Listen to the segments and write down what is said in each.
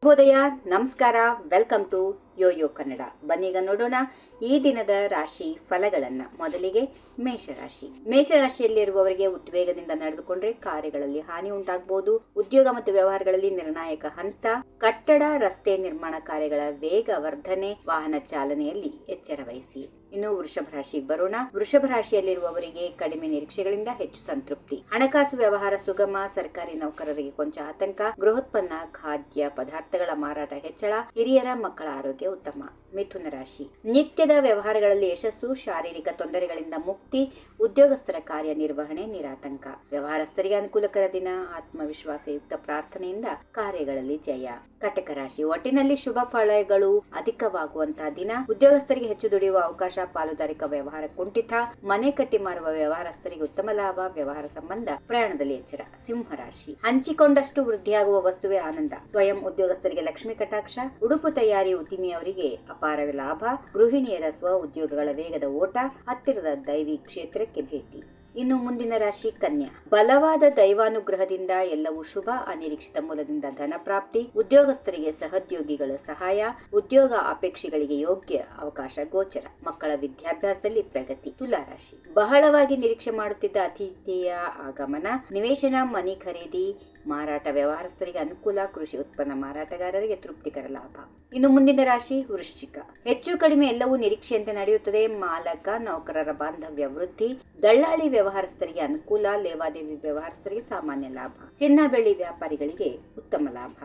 ಶುಭೋದಯ, ನಮಸ್ಕಾರ, welcome to Yoyo Kannada. ಬನ್ನೀಗ ನೋಡೋಣ ಈ ದಿನದ ರಾಶಿ ಫಲಗಳನ್ನ. ಮೊದಲಿಗೆ ಮೇಷರಾಶಿ. ಮೇಷರಾಶಿಯಲ್ಲಿರುವವರಿಗೆ ಉದ್ವೇಗದಿಂದ ನಡೆದುಕೊಂಡ್ರೆ ಕಾರ್ಯಗಳಲ್ಲಿ ಹಾನಿ ಉಂಟಾಗಬಹುದು. ಉದ್ಯೋಗ ಮತ್ತು ವ್ಯವಹಾರಗಳಲ್ಲಿ ನಿರ್ಣಾಯಕ ಹಂತ. ಕಟ್ಟಡ, ರಸ್ತೆ ನಿರ್ಮಾಣ ಕಾರ್ಯಗಳ ವೇಗ ವರ್ಧನೆ, ವಾಹನ ಚಾಲನೆಯಲ್ಲಿ ಎಚ್ಚರ ವಹಿಸಿ. ಇನ್ನು ವೃಷಭ ರಾಶಿಗೆ ಬರೋಣ. ವೃಷಭ ರಾಶಿಯಲ್ಲಿರುವವರಿಗೆ ಕಡಿಮೆ ನಿರೀಕ್ಷೆಗಳಿಂದ ಹೆಚ್ಚು ಸಂತೃಪ್ತಿ. ಹಣಕಾಸು ವ್ಯವಹಾರ ಸುಗಮ. ಸರ್ಕಾರಿ ನೌಕರರಿಗೆ ಕೊಂಚ ಆತಂಕ. ಗೃಹೋತ್ಪನ್ನ, ಖಾದ್ಯ ಪದಾರ್ಥಗಳ ಮಾರಾಟ ಹೆಚ್ಚಳ. ಹಿರಿಯರ ಮಕ್ಕಳ ಆರೋಗ್ಯ ಉತ್ತಮ. ಮಿಥುನ ರಾಶಿ. ನಿತ್ಯದ ವ್ಯವಹಾರಗಳಲ್ಲಿ ಯಶಸ್ಸು. ಶಾರೀರಿಕ ತೊಂದರೆಗಳಿಂದ ಮುಕ್ತಿ. ಉದ್ಯೋಗಸ್ಥರ ಕಾರ್ಯನಿರ್ವಹಣೆ ನಿರಾತಂಕ. ವ್ಯವಹಾರಸ್ಥರಿಗೆ ಅನುಕೂಲಕರ ದಿನ. ಆತ್ಮವಿಶ್ವಾಸಯುಕ್ತ ಪ್ರಾರ್ಥನೆಯಿಂದ ಕಾರ್ಯಗಳಲ್ಲಿ ಜಯ. ಕಟಕ ರಾಶಿ. ಒಟ್ಟಿನಲ್ಲಿ ಶುಭ ಫಲಗಳು ಅಧಿಕವಾಗುವಂತಹ ದಿನ. ಉದ್ಯೋಗಸ್ಥರಿಗೆ ಹೆಚ್ಚು ದುಡಿಯುವ ಅವಕಾಶ. ಪಾಲುದಾರಿಕ ವ್ಯವಹಾರ ಕುಂಠಿತ. ಮನೆ ಕಟ್ಟಿ ಮಾರುವ ವ್ಯವಹಾರಸ್ಥರಿಗೆ ಉತ್ತಮ ಲಾಭ. ವ್ಯವಹಾರ ಸಂಬಂಧ ಪ್ರಯಾಣದಲ್ಲಿ ಎಚ್ಚರ. ಸಿಂಹರಾಶಿ. ಹಂಚಿಕೊಂಡಷ್ಟು ವೃದ್ಧಿಯಾಗುವ ವಸ್ತುವೇ ಆನಂದ. ಸ್ವಯಂ ಉದ್ಯೋಗಸ್ಥರಿಗೆ ಲಕ್ಷ್ಮಿ ಕಟಾಕ್ಷ. ಉಡುಪು ತಯಾರಿ ಉದ್ದಿಮೆಯವರಿಗೆ ಅಪಾರ ಲಾಭ. ಗೃಹಿಣಿಯರ ಸ್ವ ಉದ್ಯೋಗಗಳ ವೇಗದ ಓಟ. ಹತ್ತಿರದ ದೈವಿ ಕ್ಷೇತ್ರಕ್ಕೆ ಭೇಟಿ. ಇನ್ನು ಮುಂದಿನ ರಾಶಿ ಕನ್ಯಾ. ಬಲವಾದ ದೈವಾನುಗ್ರಹದಿಂದ ಎಲ್ಲವೂ ಶುಭ. ಅನಿರೀಕ್ಷಿತ ಮೂಲದಿಂದ ಧನ ಪ್ರಾಪ್ತಿ. ಉದ್ಯೋಗಸ್ಥರಿಗೆ ಸಹೋದ್ಯೋಗಿಗಳ ಸಹಾಯ. ಉದ್ಯೋಗ ಅಪೇಕ್ಷೆಗಳಿಗೆ ಯೋಗ್ಯ ಅವಕಾಶ ಗೋಚರ. ಮಕ್ಕಳ ವಿದ್ಯಾಭ್ಯಾಸದಲ್ಲಿ ಪ್ರಗತಿ. ತುಲಾ ರಾಶಿ. ಬಹಳವಾಗಿ ನಿರೀಕ್ಷೆ ಮಾಡುತ್ತಿದ್ದ ಅತಿಥಿಯ ಆಗಮನ. ನಿವೇಶನ, ಮನೆ ಖರೀದಿ, ಮಾರಾಟ ವ್ಯವಹಾರಸ್ಥರಿಗೆ ಅನುಕೂಲ. ಕೃಷಿ ಉತ್ಪನ್ನ ಮಾರಾಟಗಾರರಿಗೆ ತೃಪ್ತಿಕರ ಲಾಭ. ಇನ್ನು ಮುಂದಿನ ರಾಶಿ ವೃಶ್ಚಿಕ. ಹೆಚ್ಚು ಕಡಿಮೆ ಎಲ್ಲವೂ ನಿರೀಕ್ಷೆಯಂತೆ ನಡೆಯುತ್ತದೆ. ಮಾಲಕ ನೌಕರರ ಬಾಂಧವ್ಯ ವೃದ್ಧಿ. ದಳ್ಳಾಳಿ ವ್ಯವಹಾರಸ್ಥರಿಗೆ ಅನುಕೂಲ. ಲೇವಾದೇವಿ ವ್ಯವಹಾರಸ್ಥರಿಗೆ ಸಾಮಾನ್ಯ ಲಾಭ. ಚಿನ್ನ ಬೆಳ್ಳಿ ವ್ಯಾಪಾರಿಗಳಿಗೆ ಉತ್ತಮ ಲಾಭ.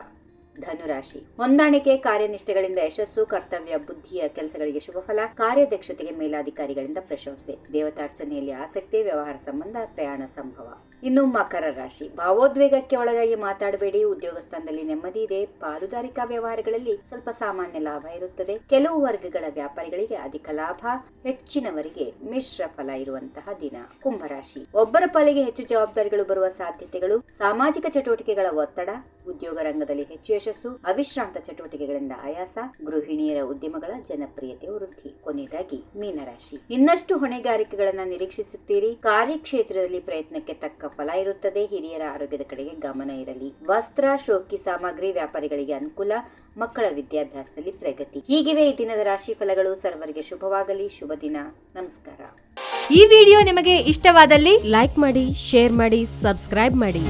ಧನುರಾಶಿ. ಹೊಂದಾಣಿಕೆ, ಕಾರ್ಯನಿಷ್ಠೆಗಳಿಂದ ಯಶಸ್ಸು. ಕರ್ತವ್ಯ ಬುದ್ಧಿಯ ಕೆಲಸಗಳಿಗೆ ಶುಭ ಫಲ. ಕಾರ್ಯದಕ್ಷತೆಗೆ ಮೇಲಾಧಿಕಾರಿಗಳಿಂದ ಪ್ರಶಂಸೆ. ದೇವತಾರ್ಚನೆಯಲ್ಲಿ ಆಸಕ್ತಿ. ವ್ಯವಹಾರ ಸಂಬಂಧ ಪ್ರಯಾಣ ಸಂಭವ. ಇನ್ನು ಮಕರ ರಾಶಿ. ಭಾವೋದ್ವೇಗಕ್ಕೆ ಒಳಗಾಗಿ ಮಾತಾಡಬೇಡಿ. ಉದ್ಯೋಗ ಸ್ಥಾನದಲ್ಲಿ ನೆಮ್ಮದಿ ಇದೆ. ಪಾಲುದಾರಿಕಾ ವ್ಯವಹಾರಗಳಲ್ಲಿ ಸ್ವಲ್ಪ ಸಾಮಾನ್ಯ ಲಾಭ ಇರುತ್ತದೆ. ಕೆಲವು ವರ್ಗಗಳ ವ್ಯಾಪಾರಿಗಳಿಗೆ ಅಧಿಕ ಲಾಭ. ಹೆಚ್ಚಿನವರಿಗೆ ಮಿಶ್ರ ಫಲ ಇರುವಂತಹ ದಿನ. ಕುಂಭರಾಶಿ. ಒಬ್ಬರ ಪಾಲಿಗೆ ಹೆಚ್ಚು ಜವಾಬ್ದಾರಿಗಳು ಬರುವ ಸಾಧ್ಯತೆಗಳು. ಸಾಮಾಜಿಕ ಚಟುವಟಿಕೆಗಳ ಒತ್ತಡ. ಉದ್ಯೋಗ ರಂಗದಲ್ಲಿ ಹೆಚ್ಚು ಯಶಸ್ಸು. ಅವಿಶ್ರಾಂತ ಚಟುವಟಿಕೆಗಳಿಂದ ಆಯಾಸ. ಗೃಹಿಣಿಯರ ಉದ್ಯಮಗಳ ಜನಪ್ರಿಯತೆ ವೃದ್ಧಿ. ಕೊನೆಯದಾಗಿ ಮೀನರಾಶಿ. ಇನ್ನಷ್ಟು ಹೊಣೆಗಾರಿಕೆಗಳನ್ನ ನಿರೀಕ್ಷಿಸುತ್ತೀರಿ. ಕಾರ್ಯಕ್ಷೇತ್ರದಲ್ಲಿ ಪ್ರಯತ್ನಕ್ಕೆ ತಕ್ಕ ಫಲ ಇರುತ್ತದೆ. ಹಿರಿಯರ ಆರೋಗ್ಯದ ಕಡೆಗೆ ಗಮನ ಇರಲಿ. ವಸ್ತ್ರ, ಶೋಕಿ ಸಾಮಗ್ರಿ ವ್ಯಾಪಾರಿಗಳಿಗೆ ಅನುಕೂಲ. ಮಕ್ಕಳ ವಿದ್ಯಾಭ್ಯಾಸದಲ್ಲಿ ಪ್ರಗತಿ. ಹೀಗಿವೆ ಈ ದಿನದ ರಾಶಿ ಫಲಗಳು. ಸರ್ವರಿಗೆ ಶುಭವಾಗಲಿ. ಶುಭ ದಿನ. ನಮಸ್ಕಾರ. ಈ ವಿಡಿಯೋ ನಿಮಗೆ ಇಷ್ಟವಾದಲ್ಲಿ ಲೈಕ್ ಮಾಡಿ, ಶೇರ್ ಮಾಡಿ, ಸಬ್ಸ್ಕ್ರೈಬ್ ಮಾಡಿ.